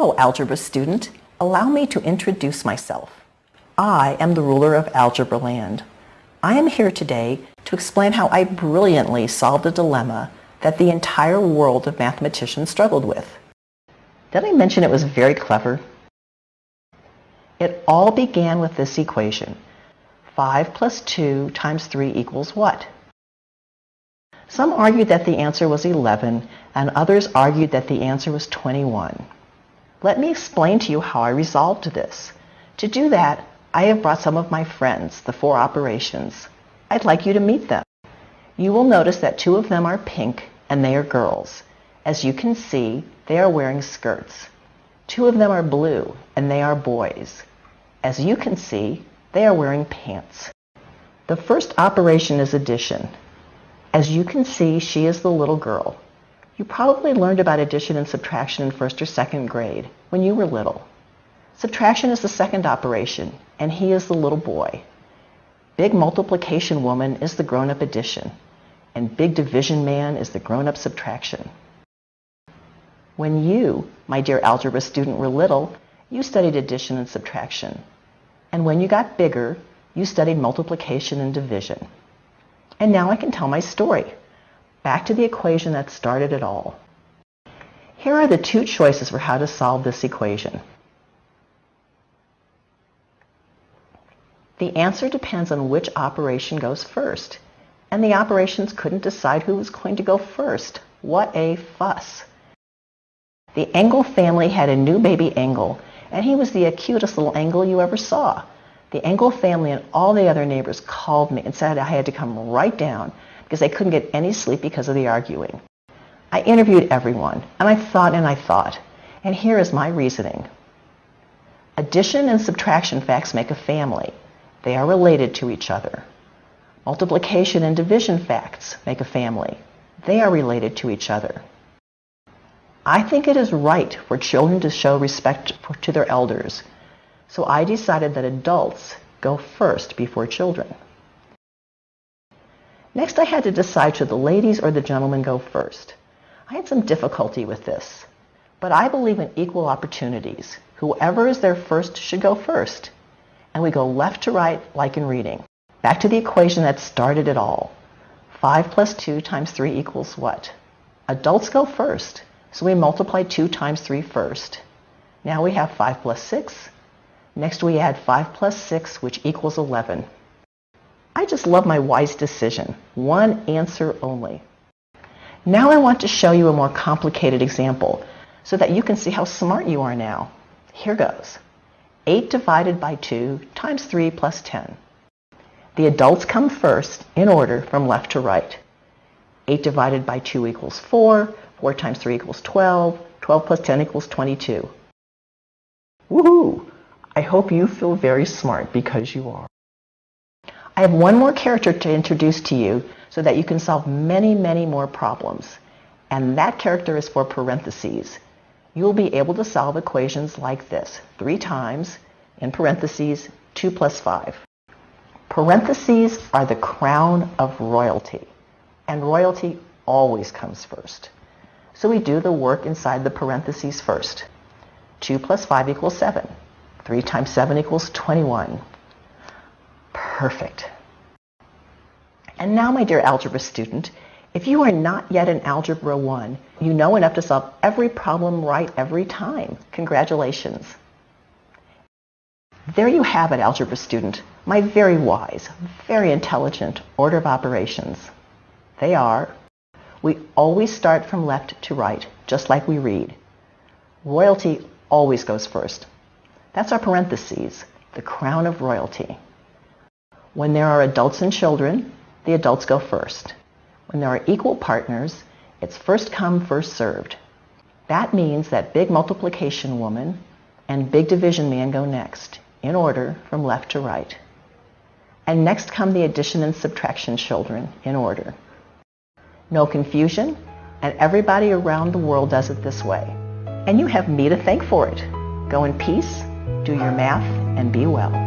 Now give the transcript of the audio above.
Hello, algebra student. Allow me to introduce myself. I am the ruler of algebra land. I am here today to explain how I brilliantly solved a dilemma that the entire world of mathematicians struggled with. Did I mention it was very clever? It all began with this equation. 5 plus 2 times 3 equals what? Some argued that the answer was 11, and others argued that the answer was 21. Let me explain to you how I resolved this. To do that, I have brought some of my friends, the 4 operations. I'd like you to meet them. You will notice that 2 of them are pink, and they are girls. As you can see, they are wearing skirts. 2 of them are blue, and they are boys. As you can see, they are wearing pants. The first operation is addition. As you can see, she is the little girl. You probably learned about addition and subtraction in 1st or 2nd grade when you were little. Subtraction is the second operation, and he is the little boy. Big multiplication woman is the grown-up addition, and big division man is the grown-up subtraction. When you, my dear algebra student, were little, you studied addition and subtraction. And when you got bigger, you studied multiplication and division. And now I can tell my story. Back to the equation that started it all. Here are the 2 choices for how to solve this equation. The answer depends on which operation goes first, and the operations couldn't decide who was going to go first. What a fuss. The Engel family had a new baby Engel, and he was the cutest little Engel you ever saw. The Engel family and all the other neighbors called me and said I had to come right down because they couldn't get any sleep because of the arguing. I interviewed everyone, and I thought, and here is my reasoning. Addition and subtraction facts make a family. They are related to each other. Multiplication and division facts make a family. They are related to each other. I think it is right for children to show respect to their elders, so I decided that adults go first before children. Next, I had to decide should the ladies or the gentlemen go first. I had some difficulty with this, but I believe in equal opportunities. Whoever is there first should go first. And we go left to right like in reading. Back to the equation that started it all. 5 plus 2 times 3 equals what? Adults go first, so we multiply 2 times 3 first. Now we have 5 plus 6. Next we add 5 plus 6, which equals 11. I just love my wise decision. One answer only. Now I want to show you a more complicated example so that you can see how smart you are now. Here goes. 8 divided by 2 times 3 plus 10. The adults come first in order from left to right. 8 divided by 2 equals 4. 4 times 3 equals 12. 12 plus 10 equals 22. Woohoo! I hope you feel very smart because you are. I have one more character to introduce to you so that you can solve many, many more problems. And that character is for parentheses. You will be able to solve equations like this. 3 times, in parentheses, 2 plus 5. Parentheses are the crown of royalty. And royalty always comes first. So we do the work inside the parentheses first. 2 plus 5 equals 7. 3 times 7 equals 21. Perfect. And now, my dear algebra student, if you are not yet in Algebra 1, you know enough to solve every problem right every time. Congratulations. There you have it, algebra student, my very wise, very intelligent order of operations. They are, we always start from left to right, just like we read. Royalty always goes first. That's our parentheses, the crown of royalty. When there are adults and children, the adults go first. When there are equal partners, it's first come, first served. That means that big multiplication woman and big division man go next, in order from left to right. And next come the addition and subtraction children, in order. No confusion, and everybody around the world does it this way. And you have me to thank for it. Go in peace, do your math, and be well.